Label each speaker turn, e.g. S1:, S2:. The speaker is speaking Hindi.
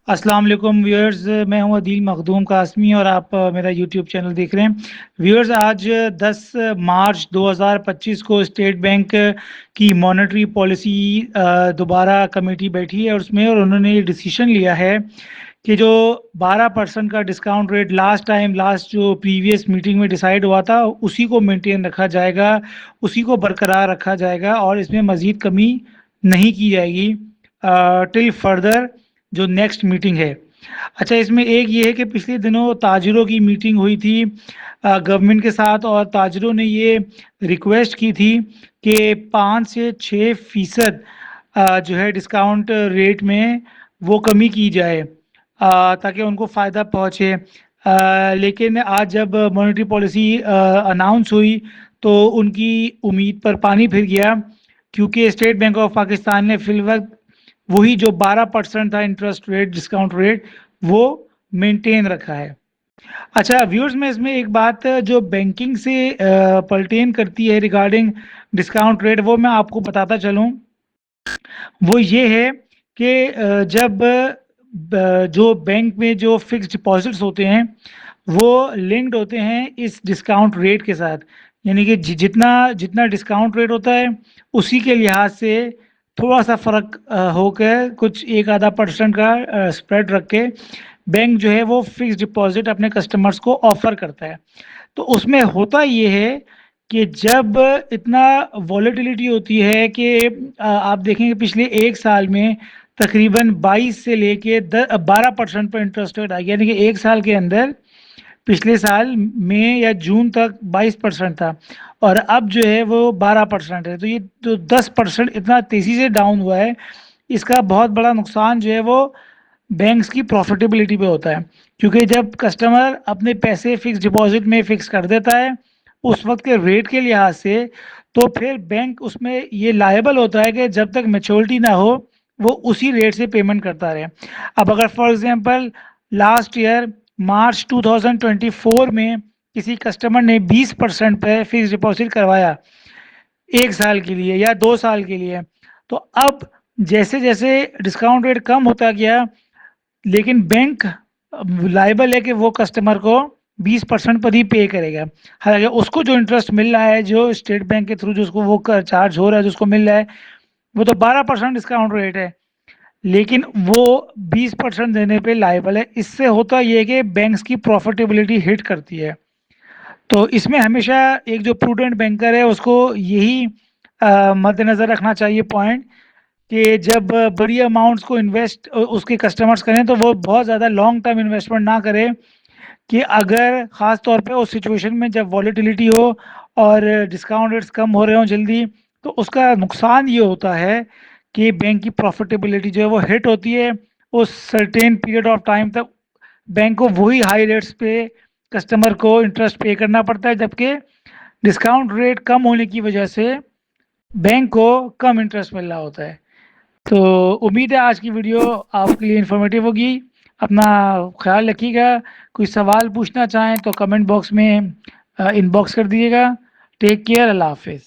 S1: अस्सलाम वालेकुम व्यूअर्स, मैं हूं अदील मखदूम कासमी और आप मेरा यूट्यूब चैनल देख रहे हैं। व्यूअर्स, आज 10 मार्च 2025 को स्टेट बैंक की मॉनेटरी पॉलिसी दोबारा कमेटी बैठी है और उसमें उन्होंने ये डिसीजन लिया है कि जो 12% का डिस्काउंट रेट लास्ट जो प्रीवियस मीटिंग में डिसाइड हुआ था उसी को मेंटेन रखा जाएगा, उसी को बरकरार रखा जाएगा और इसमें मज़ीद कमी नहीं की जाएगी टिल फर्दर जो नेक्स्ट मीटिंग है। अच्छा, इसमें एक ये है कि पिछले दिनों ताजिरों की मीटिंग हुई थी गवर्नमेंट के साथ और ताजिरों ने ये रिक्वेस्ट की थी कि 5 से 6% जो है डिस्काउंट रेट में वो कमी की जाए ताकि उनको फ़ायदा पहुँचे। लेकिन आज जब मॉनेटरी पॉलिसी अनाउंस हुई तो उनकी उम्मीद पर पानी फिर गया, क्योंकि स्टेट बैंक ऑफ पाकिस्तान ने फिलवक्त वही जो 12% था इंटरेस्ट रेट डिस्काउंट रेट वो मेंटेन रखा है। अच्छा व्यूअर्स, मैं इसमें एक बात जो बैंकिंग से पर्टेन करती है रिगार्डिंग डिस्काउंट रेट वो मैं आपको बताता चलूं। वो ये है कि जब जो बैंक में जो फिक्स्ड डिपॉजिट्स होते हैं वो लिंक्ड होते हैं इस डिस्काउंट रेट के साथ, यानी कि जितना जितना डिस्काउंट रेट होता है उसी के लिहाज से थोड़ा सा फ़र्क होकर कुछ एक आधा परसेंट का स्प्रेड रख के बैंक जो है वो फिक्स्ड डिपॉजिट अपने कस्टमर्स को ऑफ़र करता है। तो उसमें होता ये है कि जब इतना वॉलेटिलिटी होती है कि आप देखेंगे पिछले एक साल में तकरीबन 22 से लेके 12% पर इंटरेस्ट रेट आ गया, यानी कि एक साल के अंदर पिछले साल मई या जून तक 22% था और अब जो है वो 12% है। तो ये तो 10% इतना तेज़ी से डाउन हुआ है, इसका बहुत बड़ा नुकसान जो है वो बैंक्स की प्रॉफिटेबिलिटी पे होता है, क्योंकि जब कस्टमर अपने पैसे फिक्स डिपॉजिट में फिक्स कर देता है उस वक्त के रेट के लिहाज से, तो फिर बैंक उसमें ये लायबल होता है कि जब तक मैच्योरिटी ना हो वो उसी रेट से पेमेंट करता रहे। अब अगर for example last year March 2024 में किसी कस्टमर ने 20% पे फिक्स डिपॉजिट करवाया एक साल के लिए या 2 साल के लिए, तो अब जैसे जैसे डिस्काउंट रेट कम होता गया लेकिन बैंक लायबल है कि वो कस्टमर को 20% पर ही पे करेगा। हालांकि उसको जो इंटरेस्ट मिल रहा है जो स्टेट बैंक के थ्रू जो उसको वो चार्ज हो रहा है जो उसको मिल रहा है वो तो 12% डिस्काउंट रेट है, लेकिन वो 20% देने पे लायबल है। इससे होता ये है कि बैंक्स की प्रॉफिटेबिलिटी हिट करती है। तो इसमें हमेशा एक जो प्रूडेंट बैंकर है उसको यही मद्देनज़र रखना चाहिए पॉइंट कि जब बड़ी अमाउंट्स को इन्वेस्ट उसके कस्टमर्स करें तो वो बहुत ज़्यादा लॉन्ग टर्म इन्वेस्टमेंट ना करें, कि अगर ख़ास तौर पे उस सिचुएशन में जब वॉलेटिलिटी हो और डिस्काउंट रेट्स कम हो रहे हों जल्दी, तो उसका नुकसान ये होता है कि बैंक की प्रॉफिटेबिलिटी जो है वो हिट होती है। उस सर्टेन पीरियड ऑफ टाइम तक बैंक को वही हाई रेट्स पे कस्टमर को इंटरेस्ट पे करना पड़ता है, जबकि डिस्काउंट रेट कम होने की वजह से बैंक को कम इंटरेस्ट मिल रहा होता है। तो उम्मीद है आज की वीडियो आपके लिए इन्फॉर्मेटिव होगी। अपना ख्याल रखिएगा। कोई सवाल पूछना चाहें तो कमेंट बॉक्स में इनबॉक्स कर दीजिएगा। टेक केयर, अल्लाह हाफिज़।